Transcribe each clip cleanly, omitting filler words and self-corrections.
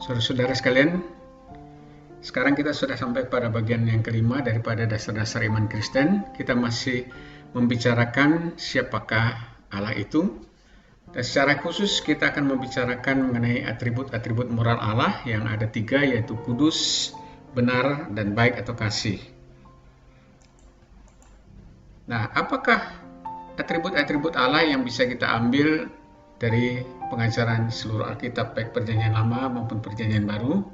Saudara-saudara sekalian, sekarang kita sudah sampai pada bagian yang kelima daripada dasar-dasar iman Kristen. Kita masih membicarakan siapakah Allah itu. Dan secara khusus kita akan membicarakan mengenai atribut-atribut moral Allah yang ada 3, yaitu kudus, benar, dan baik atau kasih. Nah, apakah atribut-atribut Allah yang bisa kita ambil dari pengajaran seluruh Alkitab, baik Perjanjian Lama maupun Perjanjian Baru?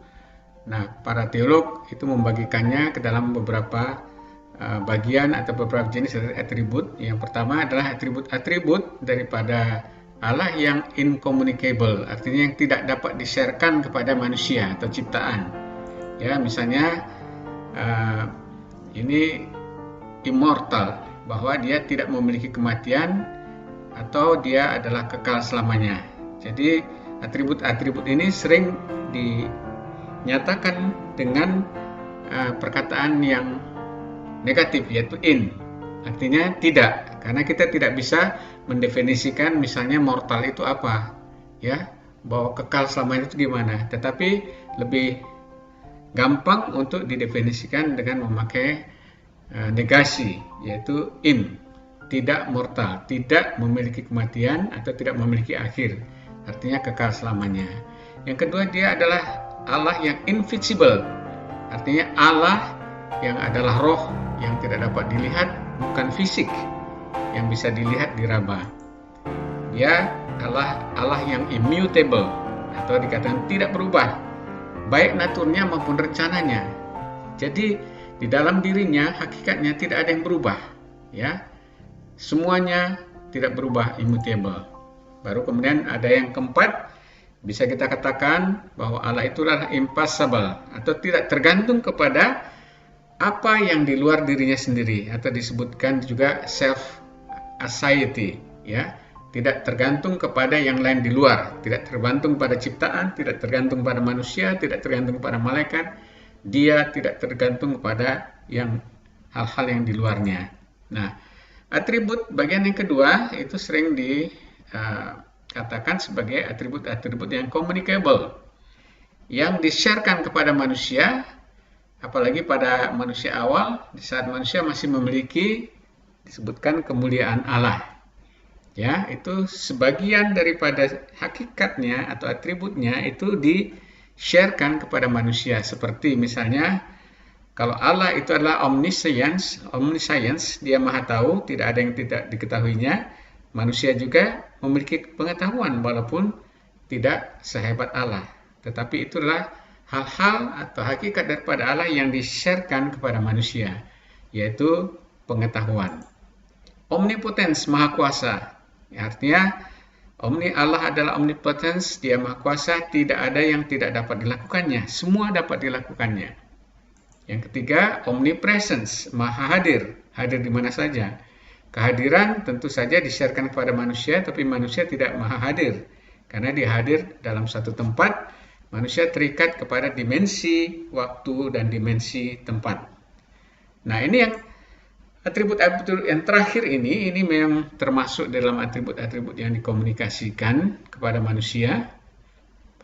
Nah, para teolog itu membagikannya ke dalam beberapa bagian atau beberapa jenis atribut. Yang pertama adalah atribut-atribut daripada Allah yang incommunicable, artinya yang tidak dapat di-sharekan kepada manusia atau ciptaan. Ya, misalnya ini immortal, bahwa dia tidak memiliki kematian atau dia adalah kekal selamanya. Jadi atribut-atribut ini sering dinyatakan dengan perkataan yang negatif, yaitu in, artinya tidak, karena kita tidak bisa mendefinisikan misalnya mortal itu apa, ya, bahwa kekal selamanya itu gimana. Tetapi lebih gampang untuk didefinisikan dengan memakai negasi, yaitu in, tidak mortal, tidak memiliki kematian atau tidak memiliki akhir, artinya kekal selamanya. Yang kedua, dia adalah Allah yang invisible, artinya Allah yang adalah roh yang tidak dapat dilihat, bukan fisik yang bisa dilihat diraba. Dia adalah Allah yang immutable, atau dikatakan tidak berubah, baik naturnya maupun rencananya. Jadi di dalam dirinya hakikatnya tidak ada yang berubah, ya. Semuanya tidak berubah, immutable. Baru kemudian ada yang keempat, bisa kita katakan bahwa Allah itulah impossible, atau tidak tergantung kepada apa yang di luar dirinya sendiri, atau disebutkan juga self aseity, ya. Tidak tergantung kepada yang lain di luar, tidak tergantung pada ciptaan, tidak tergantung pada manusia, tidak tergantung pada malaikat. Dia tidak tergantung kepada hal-hal yang di luarnya. Nah, atribut bagian yang kedua itu sering dikatakan sebagai atribut-atribut yang communicable, yang di-sharekan kepada manusia, apalagi pada manusia awal, di saat manusia masih memiliki, disebutkan kemuliaan Allah. Ya, itu sebagian daripada hakikatnya atau atributnya itu di-sharekan kepada manusia. Seperti misalnya, kalau Allah itu adalah omniscience, dia maha tahu, tidak ada yang tidak diketahuinya. Manusia juga memiliki pengetahuan walaupun tidak sehebat Allah. Tetapi itulah hal-hal atau hakikat daripada Allah yang di-sharekan kepada manusia, yaitu pengetahuan. Omnipotence, maha kuasa. Artinya Allah adalah omnipotence, dia maha kuasa, tidak ada yang tidak dapat dilakukannya, semua dapat dilakukannya. Yang ketiga, omnipresence, maha hadir, hadir di mana saja. Kehadiran tentu saja di-sharekan kepada manusia, tapi manusia tidak maha hadir, karena dia hadir dalam satu tempat. Manusia terikat kepada dimensi waktu dan dimensi tempat. Nah, ini yang atribut-atribut yang terakhir ini memang termasuk dalam atribut-atribut yang dikomunikasikan kepada manusia,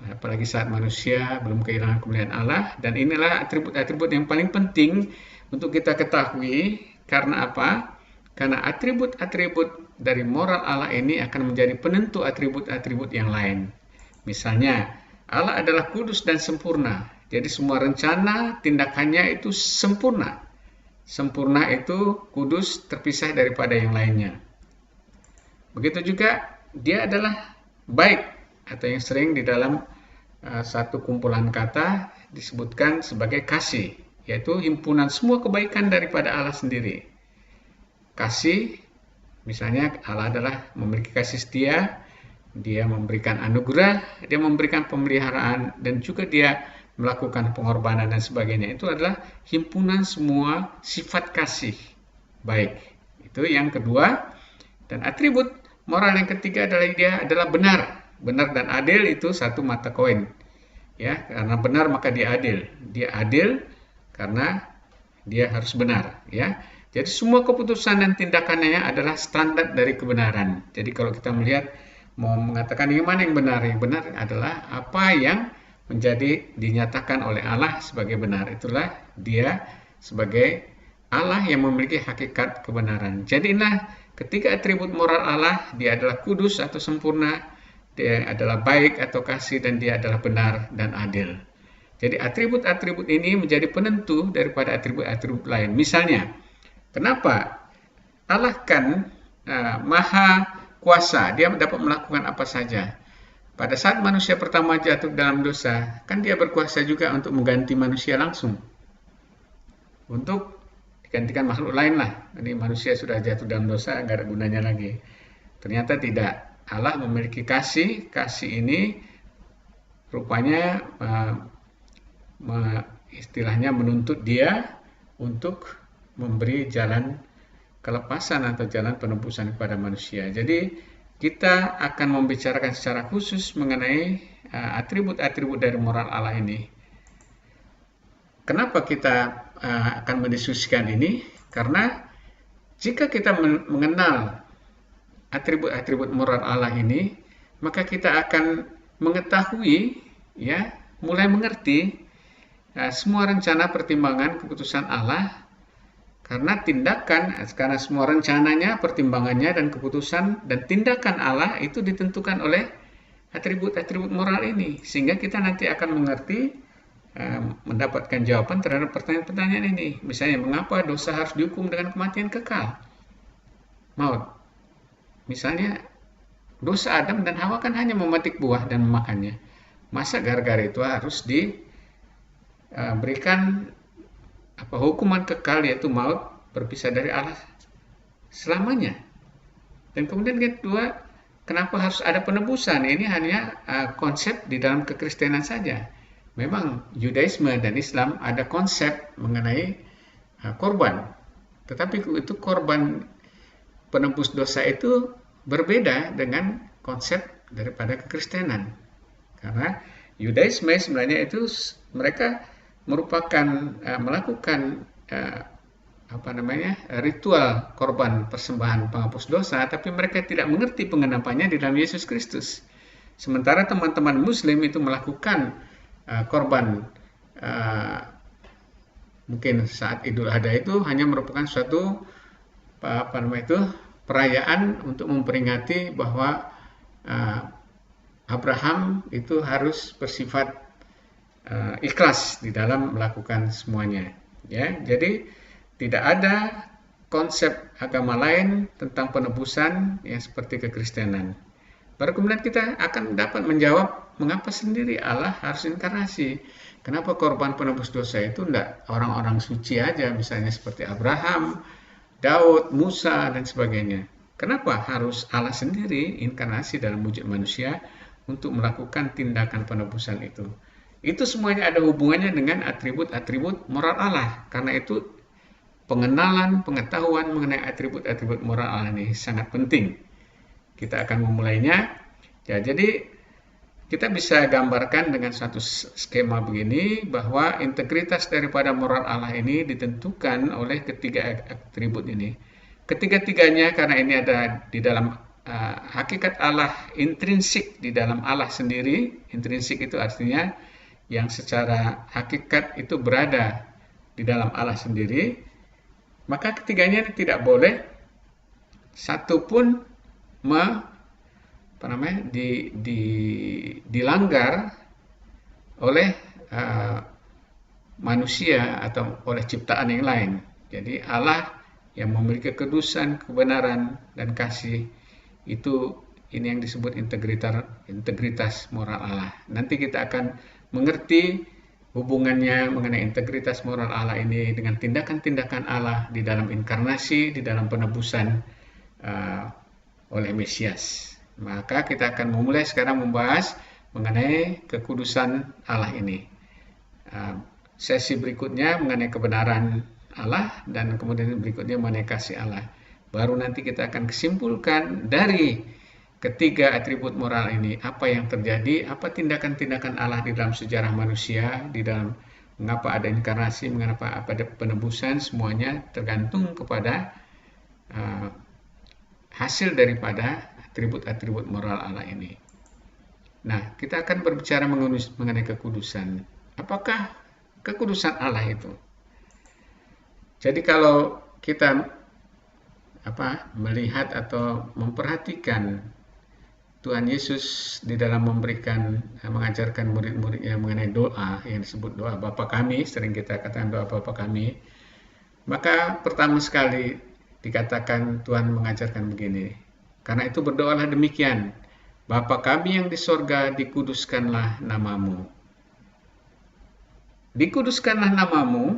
apalagi saat manusia belum kehilangan kemuliaan Allah. Dan inilah atribut-atribut yang paling penting untuk kita ketahui. Karena apa? Karena atribut-atribut dari moral Allah ini akan menjadi penentu atribut-atribut yang lain. Misalnya, Allah adalah kudus dan sempurna, jadi semua rencana tindakannya itu sempurna. Sempurna itu kudus, terpisah daripada yang lainnya. Begitu juga dia adalah baik, atau yang sering di dalam satu kumpulan kata disebutkan sebagai kasih, yaitu himpunan semua kebaikan daripada Allah sendiri. Kasih, misalnya Allah adalah memiliki kasih setia, dia memberikan anugerah, dia memberikan pemeliharaan, dan juga dia melakukan pengorbanan dan sebagainya. Itu adalah himpunan semua sifat kasih baik. Itu yang kedua. Dan atribut moral yang ketiga adalah dia adalah benar. Benar dan adil itu satu mata koin. Ya, karena benar maka dia adil. Dia adil karena dia harus benar, ya. Jadi semua keputusan dan tindakannya adalah standar dari kebenaran. Jadi kalau kita melihat mau mengatakan yang mana yang benar adalah apa yang menjadi dinyatakan oleh Allah sebagai benar. Itulah dia sebagai Allah yang memiliki hakikat kebenaran. Jadi ketiga atribut moral Allah, dia adalah kudus atau sempurna, dia adalah baik atau kasih, dan dia adalah benar dan adil. Jadi atribut-atribut ini menjadi penentu daripada atribut-atribut lain. Misalnya, kenapa Allah kan maha kuasa, dia dapat melakukan apa saja. Pada saat manusia pertama jatuh dalam dosa, kan dia berkuasa juga untuk mengganti manusia langsung. Untuk digantikan makhluk lain lah. Ini manusia sudah jatuh dalam dosa, nggak ada gunanya lagi. Ternyata tidak. Allah memiliki kasih. Kasih ini rupanya istilahnya menuntut dia untuk memberi jalan kelepasan atau jalan penebusan kepada manusia. Jadi kita akan membicarakan secara khusus mengenai atribut-atribut dari moral Allah ini. Kenapa kita akan mendiskusikan ini? Karena jika kita mengenal atribut-atribut moral Allah ini, maka kita akan mengetahui, mulai mengerti semua rencana pertimbangan keputusan Allah. Karena semua rencananya, pertimbangannya, dan keputusan dan tindakan Allah itu ditentukan oleh atribut-atribut moral ini. Sehingga kita nanti akan mengerti, mendapatkan jawaban terhadap pertanyaan-pertanyaan ini. Misalnya, mengapa dosa harus dihukum dengan kematian kekal? Maut. Misalnya, dosa Adam dan Hawa kan hanya memetik buah dan memakannya. Masa gara-gara itu harus diberikan hukuman kekal, yaitu maut, berpisah dari Allah selamanya? Dan kemudian kedua, kenapa harus ada penebusan? Ini hanya konsep di dalam kekristenan saja. Memang Yudaisme dan Islam ada konsep mengenai korban, tetapi itu korban penebus dosa itu berbeda dengan konsep daripada kekristenan. Karena Yudaisme sebenarnya itu mereka melakukan ritual korban persembahan penghapus dosa, tapi mereka tidak mengerti pengenapannya di dalam Yesus Kristus. Sementara teman-teman Muslim itu melakukan korban mungkin saat Idul Adha itu hanya merupakan suatu perayaan untuk memperingati bahwa Abraham itu harus bersifat ikhlas di dalam melakukan semuanya. Jadi tidak ada konsep agama lain tentang penebusan yang seperti kekristenan. Baru kemudian kita akan dapat menjawab mengapa sendiri Allah harus inkarnasi. Kenapa korban penebus dosa itu tidak orang-orang suci aja, misalnya seperti Abraham, Daud, Musa, dan sebagainya. Kenapa harus Allah sendiri inkarnasi dalam wujud manusia untuk melakukan tindakan penebusan itu? Itu semuanya ada hubungannya dengan atribut-atribut moral Allah. Karena itu pengenalan, pengetahuan mengenai atribut-atribut moral Allah ini sangat penting. Kita akan memulainya. Jadi kita bisa gambarkan dengan satu skema begini, bahwa integritas daripada moral Allah ini ditentukan oleh ketiga atribut ini. Ketiga-tiganya karena ini ada di dalam hakikat Allah, intrinsik di dalam Allah sendiri. Intrinsik itu artinya yang secara hakikat itu berada di dalam Allah sendiri, maka ketiganya tidak boleh satu pun dilanggar oleh manusia atau oleh ciptaan yang lain. Jadi Allah yang memiliki kekudusan, kebenaran, dan kasih, itu ini yang disebut integritas moral Allah. Nanti kita akan mengerti hubungannya mengenai integritas moral Allah ini dengan tindakan-tindakan Allah di dalam inkarnasi, di dalam penebusan oleh Mesias. Maka kita akan memulai sekarang membahas mengenai kekudusan Allah ini. Sesi berikutnya mengenai kebenaran Allah, dan kemudian berikutnya mengenai kasih Allah. Baru nanti kita akan kesimpulkan dari ketiga atribut moral ini, apa yang terjadi, apa tindakan-tindakan Allah di dalam sejarah manusia, di dalam mengapa ada inkarnasi, mengapa ada penebusan, semuanya tergantung kepada hasil daripada atribut-atribut moral Allah ini. Nah, kita akan berbicara mengenai kekudusan. Apakah kekudusan Allah itu? Jadi kalau kita melihat atau memperhatikan Tuhan Yesus di dalam mengajarkan murid-muridnya mengenai doa yang disebut doa Bapa Kami, sering kita katakan doa Bapa Kami, maka pertama sekali dikatakan Tuhan mengajarkan begini, karena itu berdoalah demikian, Bapa Kami yang di sorga, dikuduskanlah namamu. Dikuduskanlah namamu,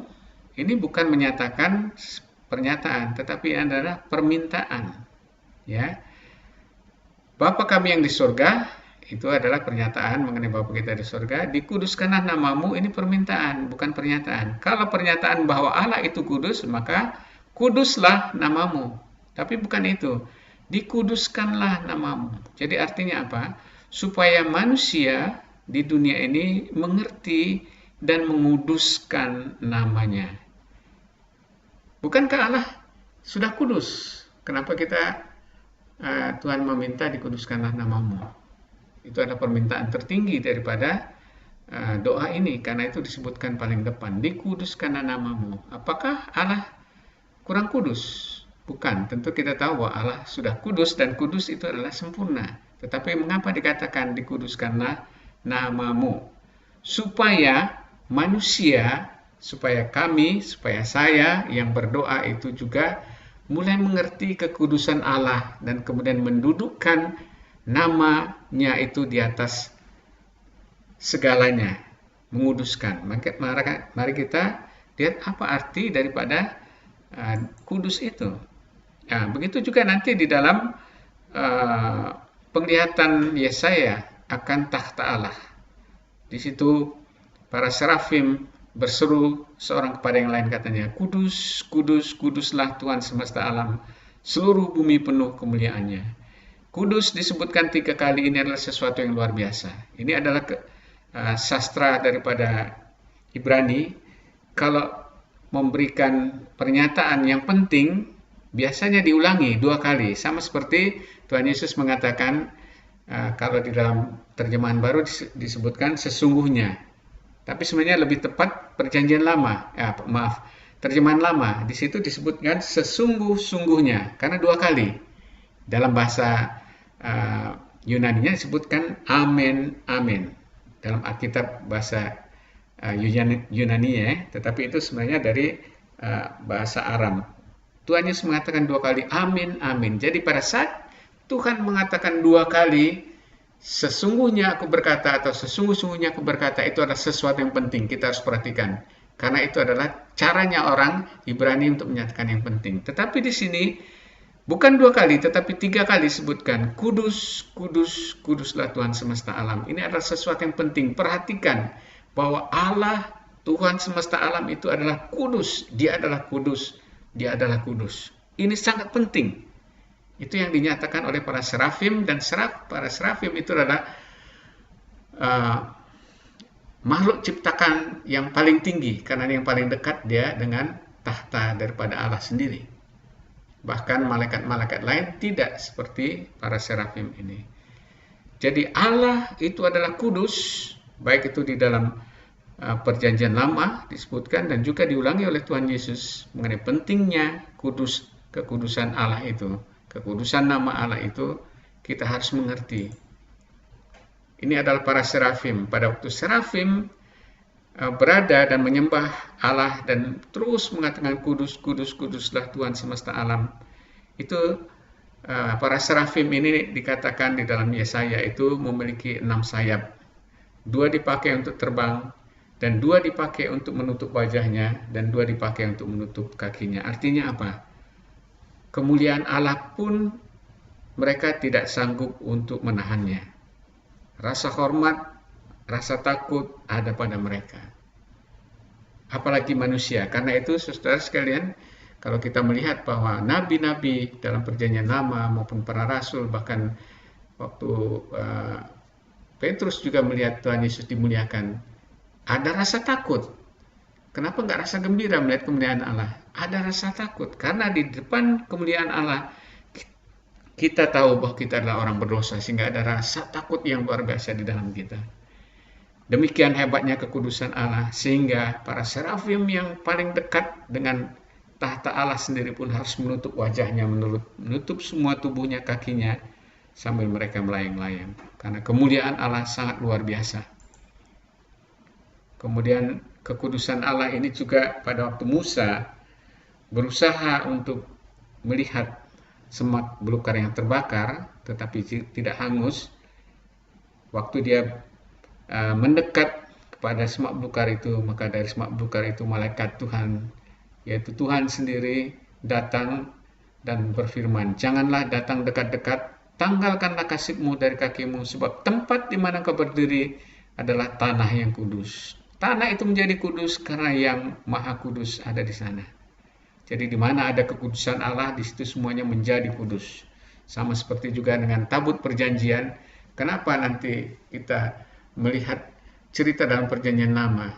ini bukan menyatakan pernyataan, tetapi adalah permintaan. Ya, Bapa Kami yang di sorga, itu adalah pernyataan mengenai Bapa kita di sorga. Dikuduskanlah namamu, ini permintaan, bukan pernyataan. Kalau pernyataan bahwa Allah itu kudus, maka kuduslah namamu. Tapi bukan itu. Dikuduskanlah namamu. Jadi artinya apa? Supaya manusia di dunia ini mengerti dan menguduskan namanya. Bukankah Allah sudah kudus? Kenapa Tuhan meminta dikuduskanlah namamu? Itu adalah permintaan tertinggi daripada doa ini, karena itu disebutkan paling depan, dikuduskanlah namamu. Apakah Allah kurang kudus? Bukan, tentu kita tahu bahwa Allah sudah kudus dan kudus itu adalah sempurna. Tetapi mengapa dikatakan dikuduskanlah namamu? Supaya manusia, supaya kami, supaya saya yang berdoa itu juga mulai mengerti kekudusan Allah dan kemudian mendudukkan namanya itu di atas segalanya, menguduskan. Mari kita lihat apa arti daripada kudus itu. Nah, begitu juga nanti di dalam penglihatan Yesaya akan takhta Allah. Di situ para serafim berseru seorang kepada yang lain, katanya, kudus, kudus, kuduslah Tuhan semesta alam, seluruh bumi penuh kemuliaannya. Kudus disebutkan 3 kali, ini adalah sesuatu yang luar biasa. Ini adalah sastra daripada Ibrani. Kalau memberikan pernyataan yang penting, biasanya diulangi 2 kali. Sama seperti Tuhan Yesus mengatakan, kalau di dalam terjemahan baru disebutkan sesungguhnya. Tapi sebenarnya lebih tepat perjanjian lama, terjemahan lama. Di situ disebutkan sesungguh-sungguhnya, karena 2 kali. Dalam bahasa Yunaninya disebutkan amen, amen. Dalam Alkitab bahasa Yunani ya, tetapi itu sebenarnya dari bahasa Aram. Tuhan Yesus mengatakan 2 kali amin, amin. Jadi pada saat Tuhan mengatakan 2 kali, sesungguhnya aku berkata atau sesungguh-sungguhnya aku berkata, itu adalah sesuatu yang penting, kita harus perhatikan. Karena itu adalah caranya orang Ibrani untuk menyatakan yang penting. Tetapi di sini bukan 2 kali, tetapi 3 kali disebutkan kudus, kudus, kuduslah Tuhan semesta alam. Ini adalah sesuatu yang penting. Perhatikan bahwa Allah, Tuhan semesta alam itu adalah kudus. Dia adalah kudus. Dia adalah kudus. Ini sangat penting. Itu yang dinyatakan oleh para serafim, dan para serafim itu adalah makhluk ciptakan yang paling tinggi, karena yang paling dekat dia dengan tahta daripada Allah sendiri. Bahkan malaikat-malaikat lain tidak seperti para serafim ini. Jadi Allah itu adalah kudus, baik itu di dalam perjanjian lama disebutkan dan juga diulangi oleh Tuhan Yesus mengenai pentingnya kekudusan Allah itu. Kekudusan nama Allah itu kita harus mengerti. Ini adalah para serafim. Pada waktu serafim berada dan menyembah Allah dan terus mengatakan kudus, kudus, kuduslah Tuhan semesta alam. Itu para serafim ini dikatakan di dalam Yesaya itu memiliki 6 sayap. 2 dipakai untuk terbang, dan 2 dipakai untuk menutup wajahnya, dan 2 dipakai untuk menutup kakinya. Artinya apa? Kemuliaan Allah pun mereka tidak sanggup untuk menahannya. Rasa hormat, rasa takut ada pada mereka. Apalagi manusia. Karena itu, saudara sekalian, kalau kita melihat bahwa nabi-nabi dalam perjanjian lama maupun para rasul, bahkan waktu Petrus juga melihat Tuhan Yesus dimuliakan, ada rasa takut. Kenapa nggak rasa gembira melihat kemuliaan Allah? Ada rasa takut, karena di depan kemuliaan Allah kita tahu bahwa kita adalah orang berdosa, sehingga ada rasa takut yang luar biasa di dalam kita. Demikian hebatnya kekudusan Allah, sehingga para serafim yang paling dekat dengan tahta Allah sendiri pun harus menutup wajahnya, menutup semua tubuhnya, kakinya, sambil mereka melayang-layang. Karena kemuliaan Allah sangat luar biasa. Kemudian kekudusan Allah ini juga pada waktu Musa berusaha untuk melihat semak belukar yang terbakar, tetapi tidak hangus. Waktu dia mendekat kepada semak belukar itu, maka dari semak belukar itu malaikat Tuhan, yaitu Tuhan sendiri, datang dan berfirman, "Janganlah datang dekat-dekat, tanggalkanlah kasipmu dari kakimu, sebab tempat di mana kau berdiri adalah tanah yang kudus." Tanah itu menjadi kudus karena yang Maha Kudus ada di sana. Jadi di mana ada kekudusan Allah, di situ semuanya menjadi kudus. Sama seperti juga dengan tabut perjanjian. Kenapa nanti kita melihat cerita dalam perjanjian lama?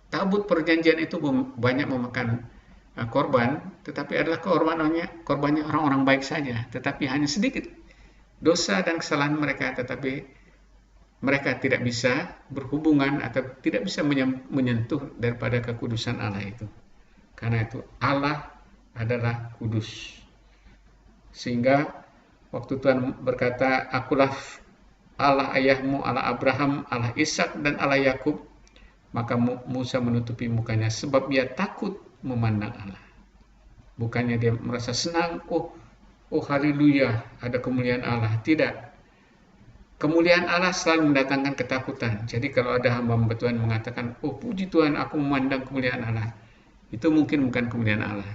Tabut perjanjian itu banyak memakan korban, tetapi adalah korbannya orang-orang baik saja, tetapi hanya sedikit dosa dan kesalahan mereka, tetapi mereka tidak bisa berhubungan atau tidak bisa menyentuh daripada kekudusan Allah itu. Karena itu Allah adalah kudus. Sehingga waktu Tuhan berkata, "Akulah Allah ayahmu, Allah Abraham, Allah Ishak dan Allah Yakub," maka Musa menutupi mukanya sebab dia takut memandang Allah. Bukannya dia merasa senang, oh haleluya, ada kemuliaan Allah. Tidak. Kemuliaan Allah selalu mendatangkan ketakutan. Jadi kalau ada hamba-hamba Tuhan mengatakan, "Oh puji Tuhan, aku memandang kemuliaan Allah," itu mungkin bukan kemuliaan Allah.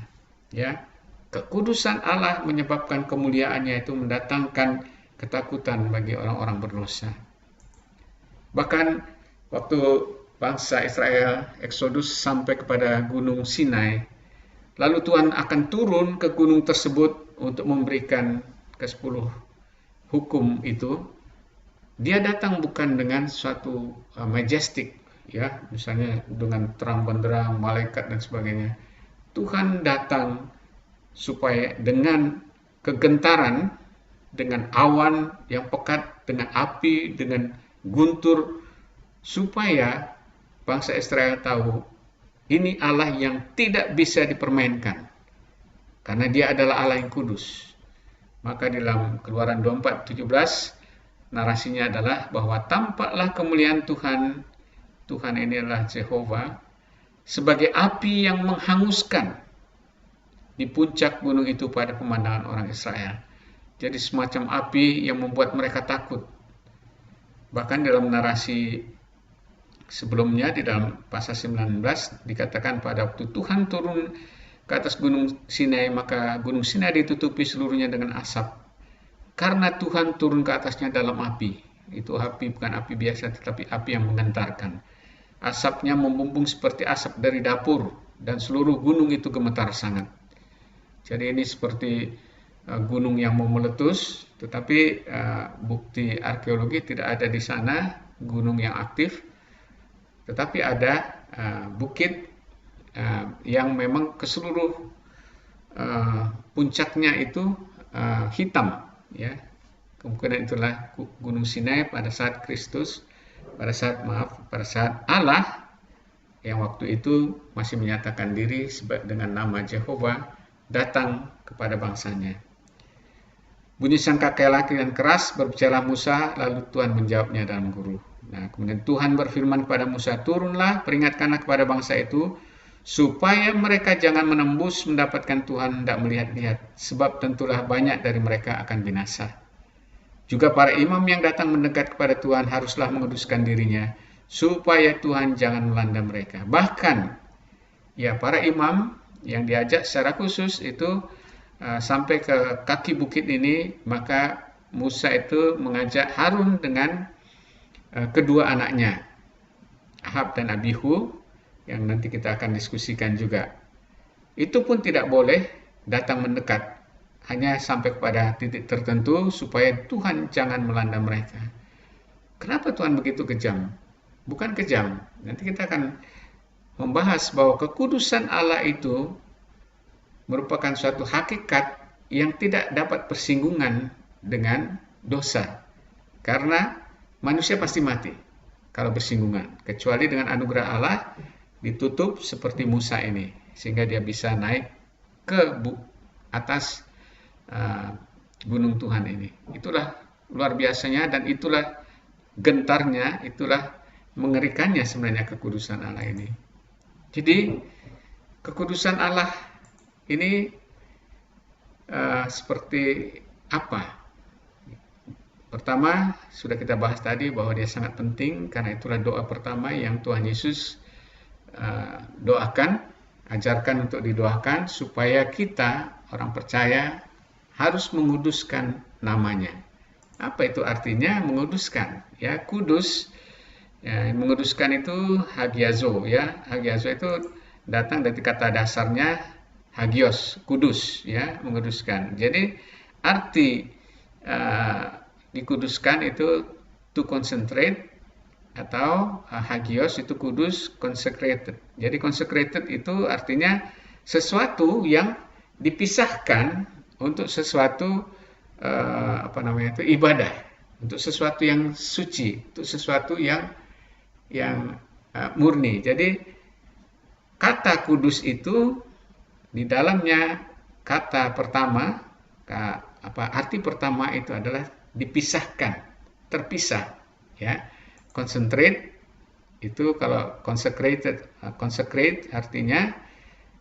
Ya, kekudusan Allah menyebabkan kemuliaannya itu mendatangkan ketakutan bagi orang-orang berdosa. Bahkan waktu bangsa Israel Exodus sampai kepada Gunung Sinai, lalu Tuhan akan turun ke gunung tersebut untuk memberikan ke-10 hukum itu. Dia datang bukan dengan suatu majestic, ya, misalnya dengan terang benderang, malaikat dan sebagainya. Tuhan datang supaya dengan kegentaran, dengan awan yang pekat, dengan api, dengan guntur, supaya bangsa Israel tahu ini Allah yang tidak bisa dipermainkan, karena dia adalah Allah yang kudus. Maka di dalam Keluaran 24:17 narasinya adalah bahwa tampaklah kemuliaan Tuhan. Tuhan ini adalah Jehovah, sebagai api yang menghanguskan di puncak gunung itu pada pemandangan orang Israel. Jadi semacam api yang membuat mereka takut. Bahkan dalam narasi sebelumnya, di dalam pasal 19 dikatakan pada waktu Tuhan turun ke atas gunung Sinai, maka gunung Sinai ditutupi seluruhnya dengan asap, karena Tuhan turun ke atasnya dalam api. Itu api bukan api biasa, tetapi api yang menggentarkan. Asapnya membumbung seperti asap dari dapur, dan seluruh gunung itu gemetar sangat. Jadi ini seperti gunung yang mau meletus, tetapi bukti arkeologi tidak ada di sana gunung yang aktif, tetapi ada bukit yang memang keseluruh puncaknya itu hitam, ya. Kemungkinan itulah Gunung Sinai pada saat pada saat Allah yang waktu itu masih menyatakan diri dengan nama Jehovah datang kepada bangsanya. Bunyi sangkakala kian keras berbicara Musa, lalu Tuhan menjawabnya dalam guru. Nah, kemudian Tuhan berfirman kepada Musa, "Turunlah, peringatkanlah kepada bangsa itu, supaya mereka jangan menembus mendapatkan Tuhan hendak melihat-lihat, sebab tentulah banyak dari mereka akan binasa. Juga para imam yang datang mendekat kepada Tuhan haruslah menguduskan dirinya, supaya Tuhan jangan melanda mereka." Bahkan, ya, para imam yang diajak secara khusus itu sampai ke kaki bukit ini, maka Musa itu mengajak Harun dengan kedua anaknya, Ahab dan Abihu, yang nanti kita akan diskusikan juga. Itu pun tidak boleh datang mendekat, hanya sampai kepada titik tertentu supaya Tuhan jangan melanda mereka. Kenapa Tuhan begitu kejam? Bukan kejam. Nanti kita akan membahas bahwa kekudusan Allah itu merupakan suatu hakikat yang tidak dapat bersinggungan dengan dosa. Karena manusia pasti mati kalau bersinggungan, kecuali dengan anugerah Allah ditutup seperti Musa ini, sehingga dia bisa naik ke atas gunung Tuhan ini. Itulah luar biasanya, dan itulah gentarnya, itulah mengerikannya sebenarnya kekudusan Allah ini. Jadi kekudusan Allah ini seperti apa? Pertama, sudah kita bahas tadi bahwa dia sangat penting, karena itulah doa pertama yang Tuhan Yesus doakan, ajarkan untuk didoakan, supaya kita, orang percaya, harus menguduskan namanya. Apa itu artinya menguduskan? Ya, kudus. Ya, menguduskan itu hagiazo, ya. Hagiazo itu datang dari kata dasarnya hagios, kudus, ya, menguduskan. Jadi arti dikuduskan itu to concentrate, atau hagios itu kudus, consecrated. Jadi consecrated itu artinya sesuatu yang dipisahkan untuk sesuatu ibadah, untuk sesuatu yang suci, untuk sesuatu yang murni. Jadi kata kudus itu di dalamnya kata pertama, arti pertama itu adalah dipisahkan, terpisah, ya. Concentrate itu, kalau consecrated, consecrate artinya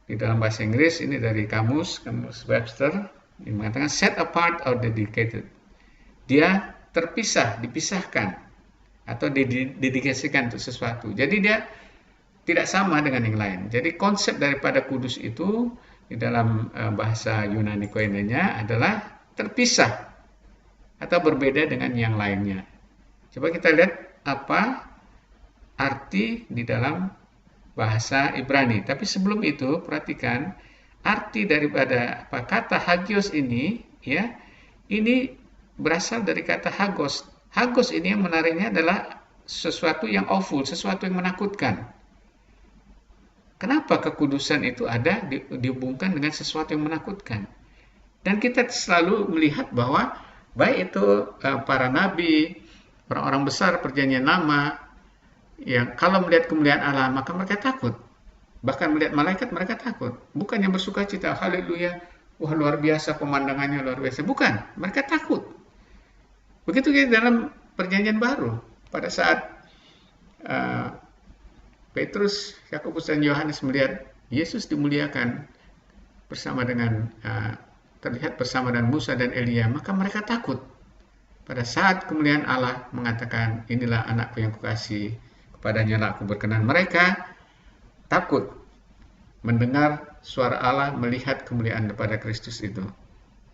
di dalam bahasa Inggris ini dari kamus Webster, ini mengatakan set apart or dedicated. Dia terpisah, dipisahkan, atau didedikasikan untuk sesuatu. Jadi dia tidak sama dengan yang lain. Jadi konsep daripada kudus itu di dalam bahasa Yunani koinenya adalah terpisah atau berbeda dengan yang lainnya. Coba kita lihat apa arti di dalam bahasa Ibrani. Tapi sebelum itu, perhatikan arti daripada kata hagios ini, ya. Ini berasal dari kata hagos. Hagos ini yang menariknya adalah sesuatu yang awful, sesuatu yang menakutkan. Kenapa kekudusan itu ada dihubungkan dengan sesuatu yang menakutkan? Dan kita selalu melihat bahwa baik itu para nabi, orang-orang besar perjanjian lama, yang kalau melihat kemuliaan Allah maka mereka takut. Bahkan melihat malaikat mereka takut. Bukan yang bersuka cita, haleluya, wah luar biasa pemandangannya, luar biasa. Bukan, mereka takut. Begitu kita dalam perjanjian baru, pada saat Petrus, Yakobus dan Yohanes melihat Yesus dimuliakan bersama dengan terlihat bersama dengan Musa dan Elia, maka mereka takut. Pada saat kemuliaan Allah mengatakan, inilah anakku yang kukasihi, kepadanya lah aku berkenan. Mereka takut mendengar suara Allah, melihat kemuliaan daripada Kristus itu.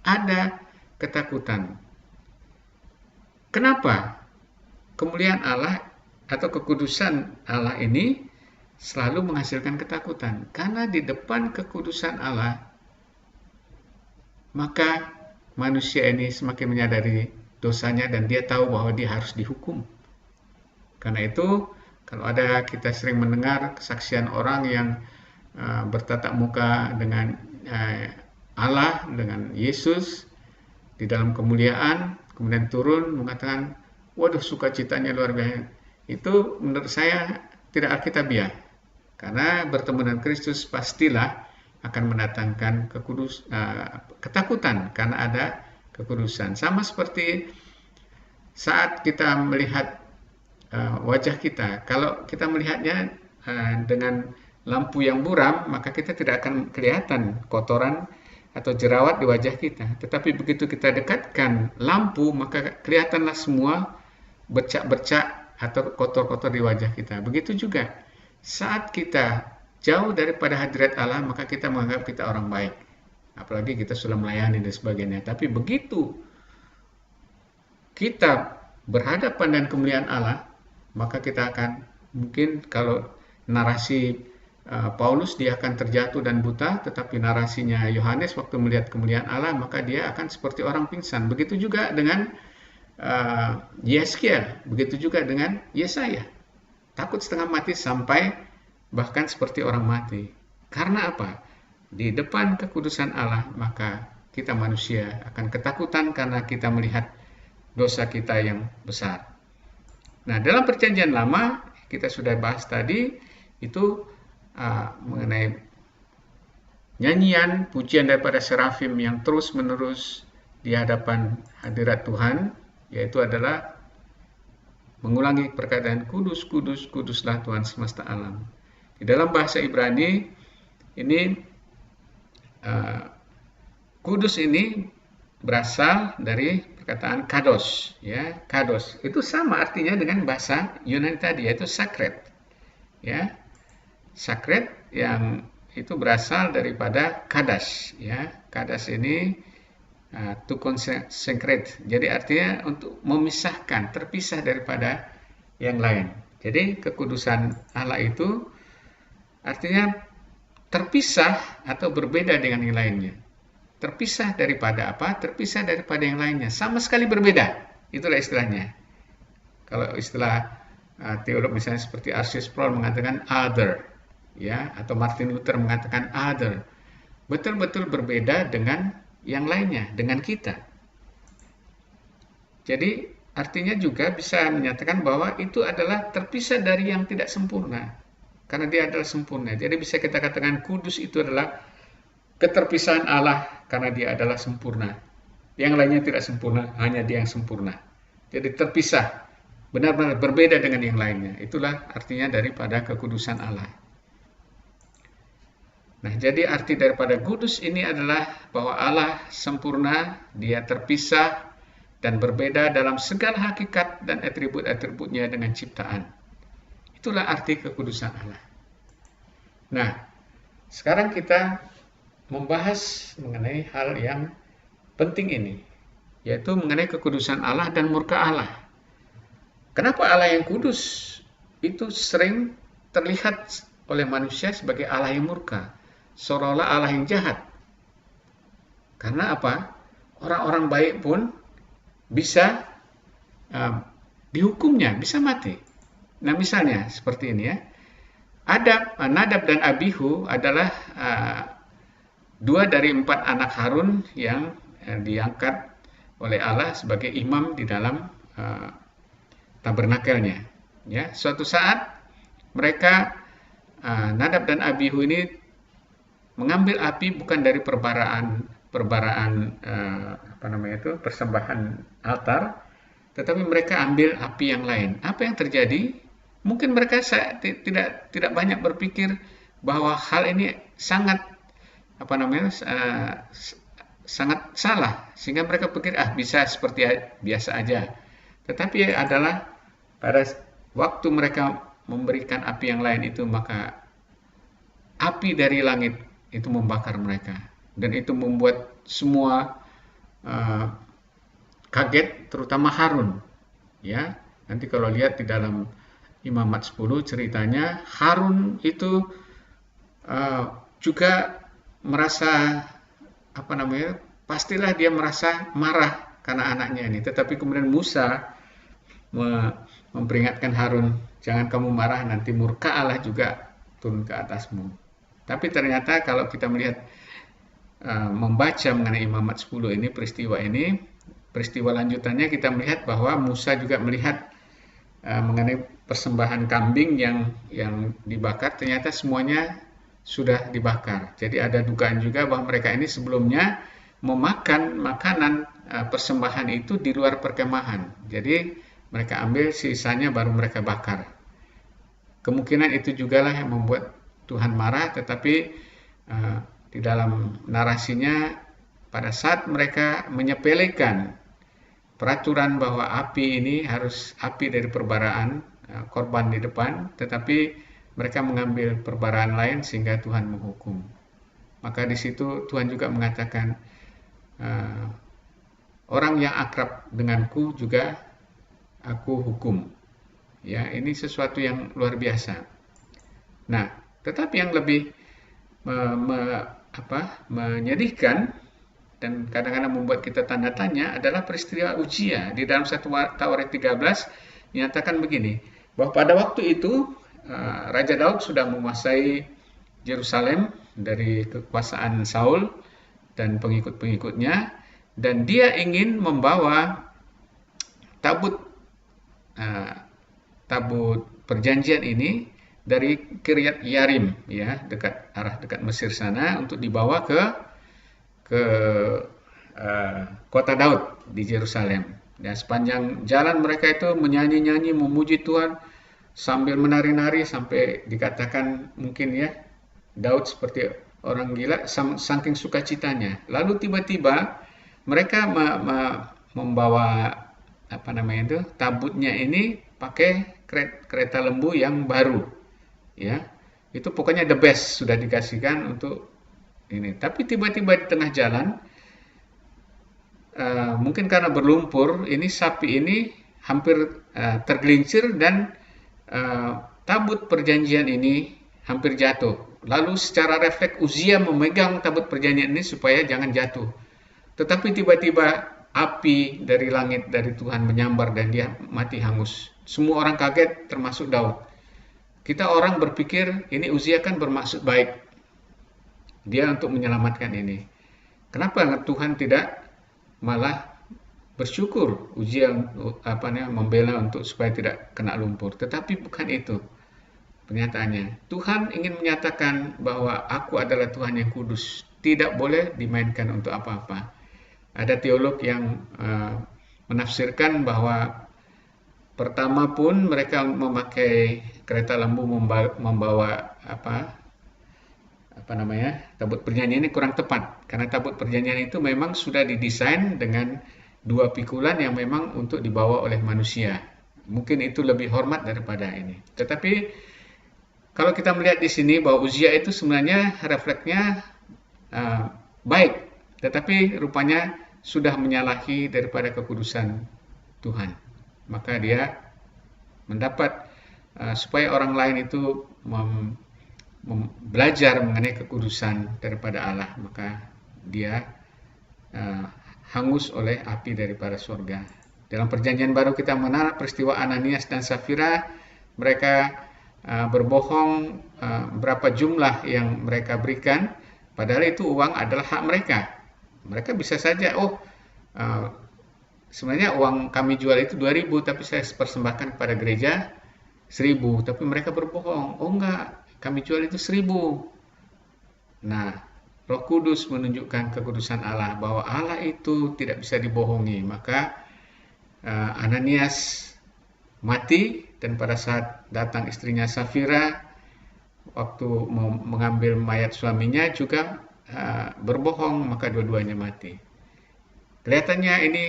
Ada ketakutan. Kenapa? Kemuliaan Allah atau kekudusan Allah ini selalu menghasilkan ketakutan. Karena di depan kekudusan Allah, maka manusia ini semakin menyadari dosanya dan dia tahu bahwa dia harus dihukum. Karena itu, kalau ada, kita sering mendengar kesaksian orang yang bertatap muka dengan Allah, dengan Yesus di dalam kemuliaan, kemudian turun mengatakan, waduh sukacitanya luar biasa. Itu menurut saya tidak alkitabiah. Karena bertemu dengan Kristus pastilah akan mendatangkan ketakutan karena ada kekudusan. Sama seperti saat kita melihat wajah kita. Kalau kita melihatnya dengan lampu yang buram, maka kita tidak akan kelihatan kotoran atau jerawat di wajah kita. Tetapi begitu kita dekatkan lampu, maka kelihatanlah semua bercak-bercak atau kotor-kotor di wajah kita. Begitu juga saat kita jauh daripada hadirat Allah, maka kita menganggap kita orang baik. Apalagi kita sudah melayani dan sebagainya. Tapi begitu kita berhadapan dengan kemuliaan Allah, maka kita akan, mungkin kalau narasi Paulus dia akan terjatuh dan buta, tetapi narasinya Yohanes waktu melihat kemuliaan Allah, maka dia akan seperti orang pingsan. Begitu juga dengan Yeskiel, begitu juga dengan Yesaya. Takut setengah mati sampai bahkan seperti orang mati. Karena apa? Di depan kekudusan Allah, maka kita manusia, akan ketakutan karena kita melihat dosa kita yang besar. Nah, dalam Perjanjian Lama kita sudah bahas tadi itu mengenai nyanyian pujian daripada serafim yang terus-menerus di hadapan hadirat Tuhan, yaitu adalah mengulangi perkataan kudus, kudus, kuduslah Tuhan semesta alam. Di dalam bahasa Ibrani ini kudus ini berasal dari perkataan kados, ya, kados. Itu sama artinya dengan bahasa Yunani tadi, yaitu sacred. Ya. Sacred yang itu berasal daripada kadas, ya. Kadas ini to consecrate. Jadi artinya untuk memisahkan, terpisah daripada yang lain. Jadi kekudusan Allah itu artinya terpisah atau berbeda dengan yang lainnya. Terpisah daripada apa? Terpisah daripada yang lainnya. Sama sekali berbeda. Itulah istilahnya. Kalau istilah teolog misalnya seperti R.C. Sproul mengatakan other, ya, atau Martin Luther mengatakan other. Betul-betul berbeda dengan yang lainnya, dengan kita. Jadi artinya juga bisa menyatakan bahwa itu adalah terpisah dari yang tidak sempurna. Karena dia adalah sempurna. Jadi bisa kita katakan kudus itu adalah keterpisahan Allah karena dia adalah sempurna. Yang lainnya tidak sempurna, hanya dia yang sempurna. Jadi terpisah, benar-benar berbeda dengan yang lainnya. Itulah artinya daripada kekudusan Allah. Nah, jadi arti daripada kudus ini adalah bahwa Allah sempurna, dia terpisah dan berbeda dalam segala hakikat dan atribut-atributnya dengan ciptaan. Itulah arti kekudusan Allah. Nah, sekarang kita membahas mengenai hal yang penting ini, yaitu mengenai kekudusan Allah dan murka Allah. Kenapa Allah yang kudus itu sering terlihat oleh manusia sebagai Allah yang murka? Seolah-olah Allah yang jahat. Karena apa? Orang-orang baik pun bisa dihukumnya, bisa mati. Nah, misalnya seperti ini, ya. Nadab dan Abihu adalah 2 dari 4 anak Harun yang diangkat oleh Allah sebagai imam di dalam tabernakelnya. Ya, suatu saat mereka Nadab dan Abihu ini mengambil api bukan dari persembahan altar, tetapi mereka ambil api yang lain. Apa yang terjadi? Mungkin mereka tidak banyak berpikir bahwa hal ini sangat sangat salah, sehingga mereka pikir bisa seperti biasa aja. Tetapi adalah pada waktu mereka memberikan api yang lain itu, maka api dari langit itu membakar mereka, dan itu membuat semua kaget, terutama Harun. Ya, nanti kalau lihat di dalam Imamat 10 ceritanya, Harun itu juga merasa pastilah dia merasa marah karena anaknya ini. Tetapi kemudian Musa memperingatkan Harun, jangan kamu marah, nanti murka Allah juga turun ke atasmu. Tapi ternyata kalau kita melihat membaca mengenai Imamat 10 ini, peristiwa lanjutannya kita melihat bahwa Musa juga melihat mengenai persembahan kambing yang dibakar, ternyata semuanya sudah dibakar. Jadi ada dugaan juga bahwa mereka ini sebelumnya memakan makanan persembahan itu di luar perkemahan. Jadi mereka ambil sisanya baru mereka bakar. Kemungkinan itu jugalah yang membuat Tuhan marah, tetapi di dalam narasinya pada saat mereka menyepelekan peraturan bahwa api ini harus api dari perbaraan, korban di depan, tetapi mereka mengambil perbaraan lain sehingga Tuhan menghukum. Maka di situ Tuhan juga mengatakan, orang yang akrab denganku juga aku hukum. Ya, ini sesuatu yang luar biasa. Nah, tetapi yang lebih menyedihkan dan kadang-kadang membuat kita tanda tanya adalah peristiwa Uzia. Di dalam 1 Tawaret 13 dinyatakan begini, bahwa pada waktu itu Raja Daud sudah menguasai Yerusalem dari kekuasaan Saul, dan pengikut-pengikutnya, dan dia ingin membawa tabut perjanjian ini dari Kiryat Yarim, ya, dekat Mesir sana, untuk dibawa ke kota Daud di Yerusalem. Dan sepanjang jalan mereka itu menyanyi-nyanyi, memuji Tuhan sambil menari-nari, sampai dikatakan mungkin ya Daud seperti orang gila saking sukacitanya. Lalu tiba-tiba mereka membawa tabutnya ini pakai kereta lembu yang baru, ya. Itu pokoknya the best sudah dikasihkan untuk ini. Tapi tiba-tiba di tengah jalan, mungkin karena berlumpur, ini sapi ini hampir tergelincir dan tabut perjanjian ini hampir jatuh. Lalu secara refleks Uzia memegang tabut perjanjian ini supaya jangan jatuh. Tetapi tiba-tiba api dari langit dari Tuhan menyambar dan dia mati hangus. Semua orang kaget, termasuk Daud. Kita orang berpikir ini Uzia kan bermaksud baik, dia untuk menyelamatkan ini. Kenapa Tuhan tidak malah bersyukur Uzia membela untuk supaya tidak kena lumpur? Tetapi bukan itu pernyataannya. Tuhan ingin menyatakan bahwa aku adalah Tuhan yang kudus, tidak boleh dimainkan untuk apa-apa. Ada teolog yang menafsirkan bahwa pertama pun mereka memakai kereta lembu membawa tabut perjanjian ini kurang tepat, karena tabut perjanjian itu memang sudah didesain dengan dua pikulan yang memang untuk dibawa oleh manusia. Mungkin itu lebih hormat daripada ini. Tetapi kalau kita melihat di sini bahwa Uzia itu sebenarnya refleksnya baik, tetapi rupanya sudah menyalahi daripada kekudusan Tuhan. Maka dia mendapat supaya orang lain itu belajar mengenai kekudusan daripada Allah, maka dia hangus oleh api daripada surga. Dalam perjanjian baru kita mengenal peristiwa Ananias dan Safira. Mereka berbohong berapa jumlah yang mereka berikan, padahal itu uang adalah hak mereka. Mereka bisa saja, sebenarnya uang kami jual itu 2.000, tapi saya persembahkan kepada gereja 1.000, tapi mereka berbohong. Oh enggak, kami jual itu 1.000. Nah, Roh Kudus menunjukkan kekudusan Allah, bahwa Allah itu tidak bisa dibohongi. Maka Ananias mati, dan pada saat datang istrinya Safira, waktu mengambil mayat suaminya juga berbohong, maka dua-duanya mati. Kelihatannya ini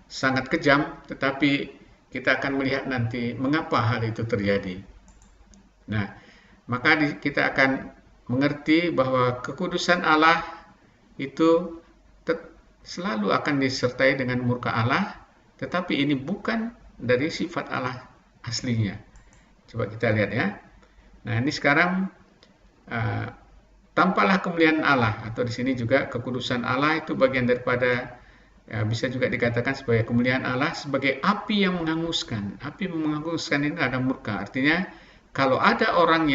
sangat kejam, tetapi kita akan melihat nanti mengapa hal itu terjadi. Nah, maka kita akan mengerti bahwa kekudusan Allah itu selalu akan disertai dengan murka Allah, tetapi ini bukan dari sifat Allah aslinya. Coba kita lihat ya. Nah, ini sekarang tampaklah kemuliaan Allah, atau di sini juga kekudusan Allah itu bagian daripada, bisa juga dikatakan sebagai kemuliaan Allah, sebagai api yang menghanguskan. Api menghanguskan ini ada murka. Artinya kalau ada orang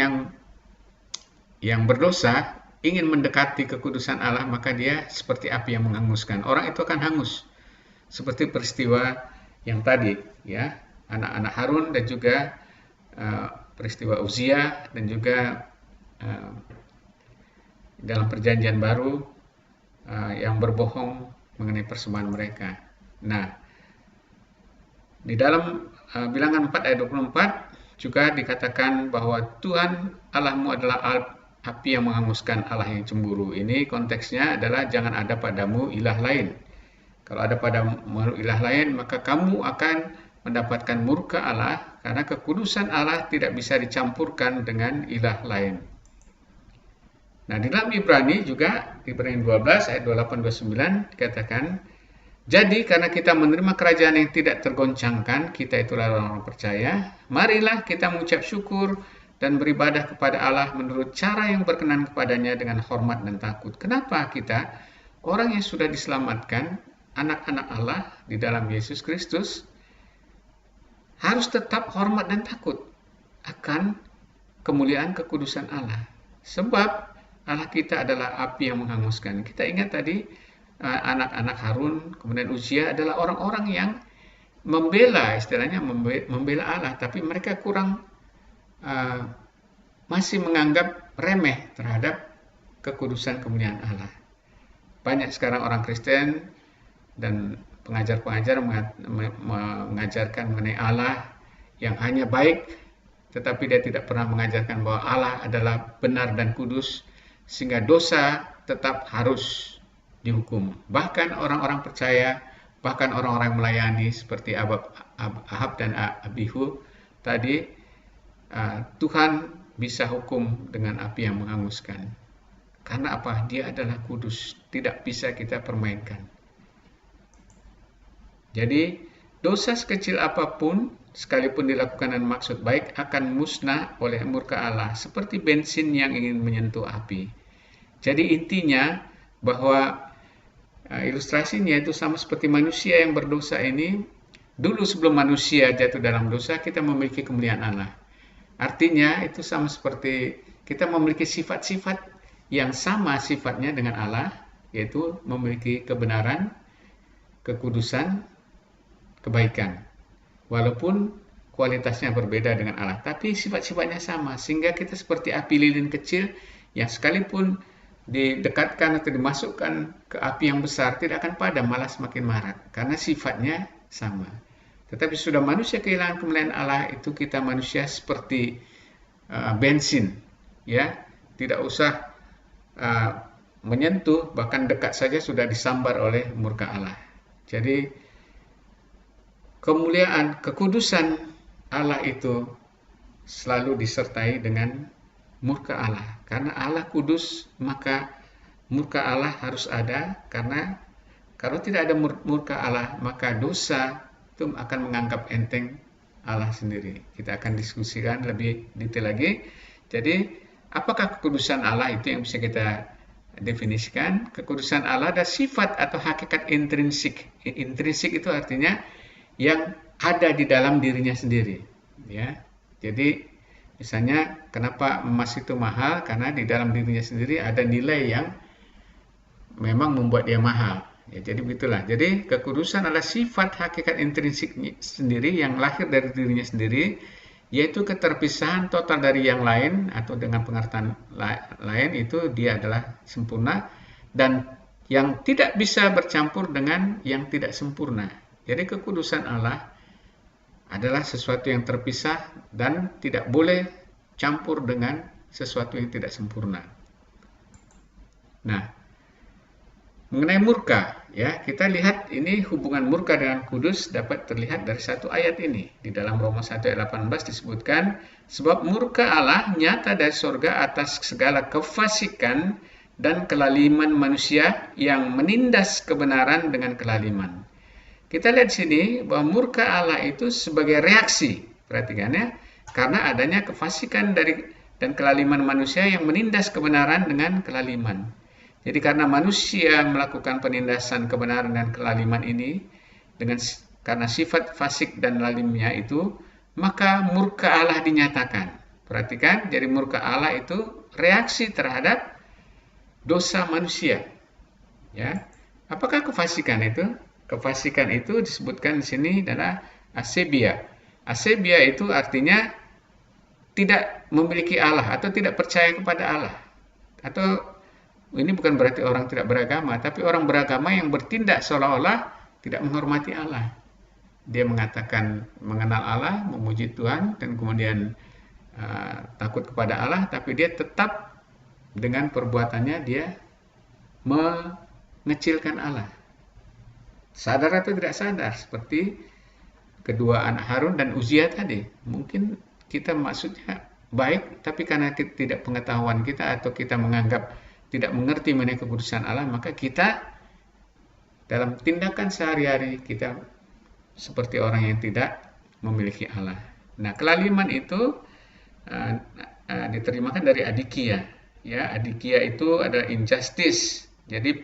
yang berdosa ingin mendekati kekudusan Allah, maka dia seperti api yang menghanguskan. Orang itu akan hangus. Seperti peristiwa yang tadi, ya, anak-anak Harun, dan juga peristiwa Uzia, dan juga dalam perjanjian baru yang berbohong mengenai persembahan mereka. Nah, di dalam Bilangan 4 ayat 24 juga dikatakan bahwa Tuhan Allahmu adalah api yang menghanguskan, Allah yang cemburu. Ini konteksnya adalah jangan ada padamu ilah lain. Kalau ada padamu ilah lain, maka kamu akan mendapatkan murka Allah, karena kekudusan Allah tidak bisa dicampurkan dengan ilah lain. Nah, di dalam Ibrani juga, Ibrani 12 ayat 28-29 dikatakan, jadi karena kita menerima kerajaan yang tidak tergoncangkan, kita itulah orang percaya, marilah kita mengucap syukur dan beribadah kepada Allah menurut cara yang berkenan kepadanya dengan hormat dan takut. Kenapa kita, orang yang sudah diselamatkan, anak-anak Allah di dalam Yesus Kristus, harus tetap hormat dan takut akan kemuliaan kekudusan Allah? Sebab Allah kita adalah api yang menghanguskan. Kita ingat tadi anak-anak Harun, kemudian Uzia adalah orang-orang yang membela, istilahnya membela Allah, tapi mereka kurang masih menganggap remeh terhadap kekudusan kemuliaan Allah. Banyak sekarang orang Kristen dan pengajar-pengajar mengajarkan mengenai Allah yang hanya baik, tetapi dia tidak pernah mengajarkan bahwa Allah adalah benar dan kudus, sehingga dosa tetap harus dihukum. Bahkan orang-orang percaya, bahkan orang-orang melayani seperti Ahab dan Abihu tadi, Tuhan bisa hukum dengan api yang menghanguskan. Karena apa? Dia adalah kudus, tidak bisa kita permainkan. Jadi, dosa sekecil apapun, sekalipun dilakukan dengan maksud baik, akan musnah oleh murka Allah, seperti bensin yang ingin menyentuh api. Jadi intinya bahwa ilustrasinya itu sama seperti manusia yang berdosa ini. Dulu sebelum manusia jatuh dalam dosa, kita memiliki kemuliaan Allah. Artinya itu sama seperti kita memiliki sifat-sifat yang sama sifatnya dengan Allah, yaitu memiliki kebenaran, kekudusan, kebaikan. Walaupun kualitasnya berbeda dengan Allah, tapi sifat-sifatnya sama, sehingga kita seperti api lilin kecil yang sekalipun didekatkan atau dimasukkan ke api yang besar tidak akan padam, malah semakin marak, karena sifatnya sama. Tetapi sudah manusia kehilangan kemuliaan Allah, itu kita manusia seperti bensin, ya, tidak usah menyentuh, bahkan dekat saja sudah disambar oleh murka Allah. Jadi kemuliaan, kekudusan Allah itu selalu disertai dengan murka Allah. Karena Allah kudus, maka murka Allah harus ada, karena kalau tidak ada murka Allah, maka dosa itu akan menganggap enteng Allah sendiri. Kita akan diskusikan lebih detail lagi. Jadi, apakah kekudusan Allah itu yang bisa kita definisikan? Kekudusan Allah ada sifat atau hakikat intrinsik. Intrinsik itu artinya yang ada di dalam dirinya sendiri, ya. Jadi misalnya kenapa emas itu mahal? Karena di dalam dirinya sendiri ada nilai yang memang membuat dia mahal. Ya, jadi begitulah. Jadi kekudusan adalah sifat hakikat intrinsik sendiri yang lahir dari dirinya sendiri, yaitu keterpisahan total dari yang lain, atau dengan pengertian lain itu dia adalah sempurna dan yang tidak bisa bercampur dengan yang tidak sempurna. Jadi kekudusan Allah adalah sesuatu yang terpisah dan tidak boleh campur dengan sesuatu yang tidak sempurna. Nah, mengenai murka, ya, kita lihat ini hubungan murka dengan kudus dapat terlihat dari satu ayat ini. Di dalam Roma 1 ayat 18 disebutkan, sebab murka Allah nyata dari surga atas segala kefasikan dan kelaliman manusia yang menindas kebenaran dengan kelaliman. Kita lihat sini bahwa murka Allah itu sebagai reaksi, perhatikan ya, karena adanya kefasikan dan kelaliman manusia yang menindas kebenaran dengan kelaliman. Jadi karena manusia melakukan penindasan kebenaran dan kelaliman ini, karena sifat fasik dan lalimnya itu, maka murka Allah dinyatakan. Perhatikan, jadi murka Allah itu reaksi terhadap dosa manusia. Ya, apakah kefasikan itu? Kefasikan itu disebutkan di sini adalah asebia. Asebia itu artinya tidak memiliki Allah atau tidak percaya kepada Allah. Atau ini bukan berarti orang tidak beragama, tapi orang beragama yang bertindak seolah-olah tidak menghormati Allah. Dia mengatakan mengenal Allah, memuji Tuhan, dan kemudian takut kepada Allah, tapi dia tetap dengan perbuatannya dia mengecilkan Allah. Sadar atau tidak sadar, seperti kedua anak Harun dan Uzia tadi. Mungkin kita maksudnya baik, tapi karena tidak pengetahuan kita atau kita menganggap tidak mengerti mengenai kekudusan Allah, maka kita dalam tindakan sehari-hari kita seperti orang yang tidak memiliki Allah. Nah, kelaliman itu diterimakan dari adikia. Ya, adikia itu adalah injustice. Jadi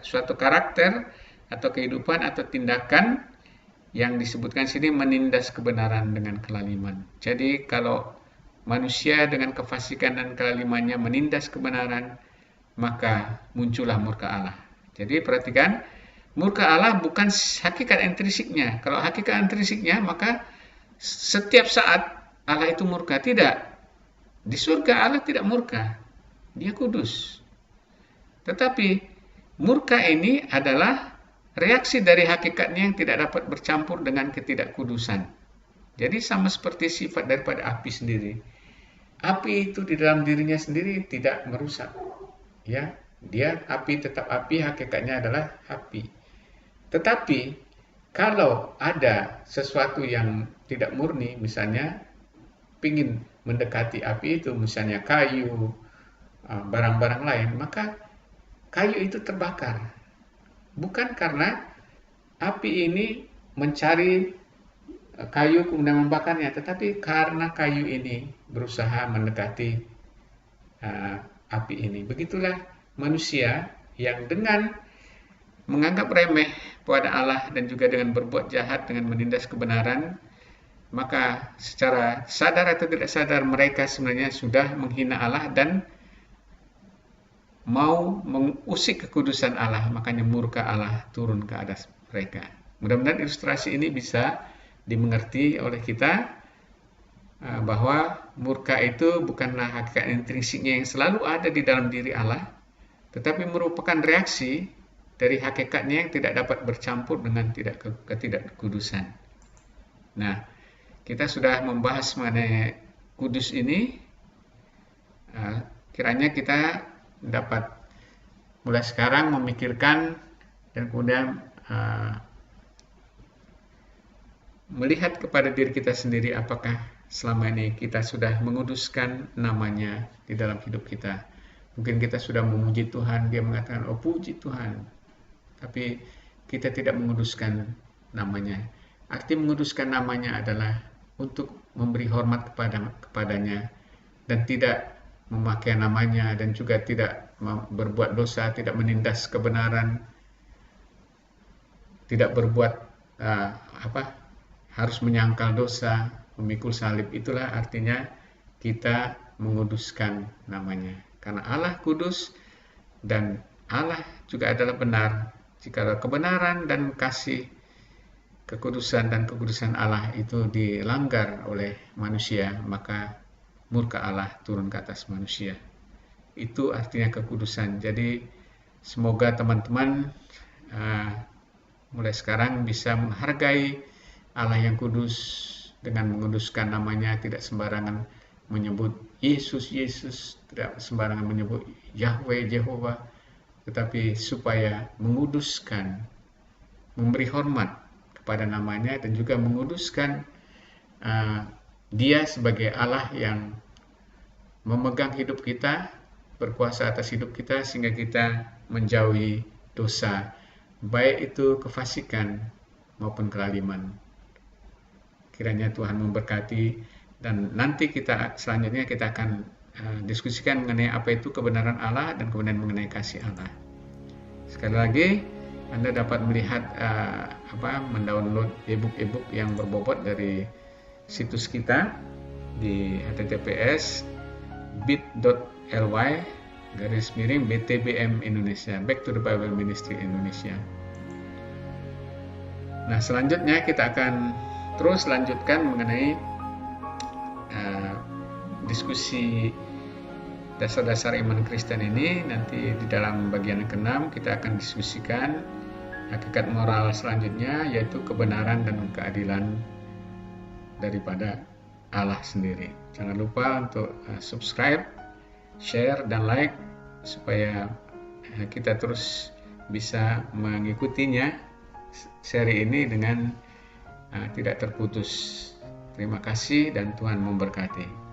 suatu karakter atau kehidupan atau tindakan yang disebutkan sini menindas kebenaran dengan kelaliman. Jadi kalau manusia dengan kefasikan dan kelalimannya menindas kebenaran, maka muncullah murka Allah. Jadi perhatikan, murka Allah bukan hakikat intrinsiknya. Kalau hakikat intrinsiknya, maka setiap saat Allah itu murka. Tidak. Di surga Allah tidak murka. Dia kudus. Tetapi murka ini adalah reaksi dari hakikatnya yang tidak dapat bercampur dengan ketidakkudusan. Jadi sama seperti sifat daripada api sendiri. Api itu di dalam dirinya sendiri tidak merusak. Ya, dia api tetap api, hakikatnya adalah api. Tetapi kalau ada sesuatu yang tidak murni, misalnya ingin mendekati api itu, misalnya kayu, barang-barang lain, maka kayu itu terbakar. Bukan karena api ini mencari kayu kemudian membakarnya, tetapi karena kayu ini berusaha mendekati api ini. Begitulah manusia yang dengan menganggap remeh kepada Allah dan juga dengan berbuat jahat, dengan menindas kebenaran, maka secara sadar atau tidak sadar mereka sebenarnya sudah menghina Allah dan mau mengusik kekudusan Allah, makanya murka Allah turun ke atas mereka. Mudah-mudahan ilustrasi ini bisa dimengerti oleh kita bahwa murka itu bukanlah hakikat intrinsiknya yang selalu ada di dalam diri Allah, tetapi merupakan reaksi dari hakikatnya yang tidak dapat bercampur dengan ketidakkudusan. Nah, kita sudah membahas mengenai kudus ini. Kiranya kita dapat mulai sekarang memikirkan dan kemudian melihat kepada diri kita sendiri, apakah selama ini kita sudah menguduskan namanya di dalam hidup kita. Mungkin kita sudah memuji Tuhan, dia mengatakan, oh puji Tuhan, tapi kita tidak menguduskan namanya. Arti menguduskan namanya adalah untuk memberi hormat kepadanya dan tidak memakai namanya, dan juga tidak berbuat dosa, tidak menindas kebenaran, tidak berbuat harus menyangkal dosa, memikul salib. Itulah artinya kita menguduskan namanya. Karena Allah kudus dan Allah juga adalah benar. Jika kebenaran dan kasih, kekudusan dan kekudusan Allah itu dilanggar oleh manusia, maka murka Allah turun ke atas manusia. Itu artinya kekudusan. Jadi semoga teman-teman mulai sekarang bisa menghargai Allah yang kudus dengan menguduskan namanya, tidak sembarangan menyebut Yesus, tidak sembarangan menyebut Yahweh, Jehovah, tetapi supaya menguduskan, memberi hormat kepada namanya, dan juga menguduskan dia sebagai Allah yang memegang hidup kita, berkuasa atas hidup kita, sehingga kita menjauhi dosa, baik itu kefasikan maupun kelaliman. Kiranya Tuhan memberkati, dan nanti selanjutnya kita akan diskusikan mengenai apa itu kebenaran Allah dan kemudian mengenai kasih Allah. Sekali lagi, Anda dapat melihat mendownload e-book yang berbobot dari situs kita di https bit.ly/BTBM Indonesia, Back to the Bible Ministry Indonesia. Nah, selanjutnya kita akan terus lanjutkan mengenai diskusi dasar-dasar iman Kristen ini. Nanti di dalam bagian ke-6 kita akan diskusikan hakikat moral selanjutnya, yaitu kebenaran dan keadilan daripada Allah sendiri. Jangan lupa untuk subscribe, share, dan like supaya kita terus bisa mengikutinya seri ini dengan tidak terputus. Terima kasih dan Tuhan memberkati.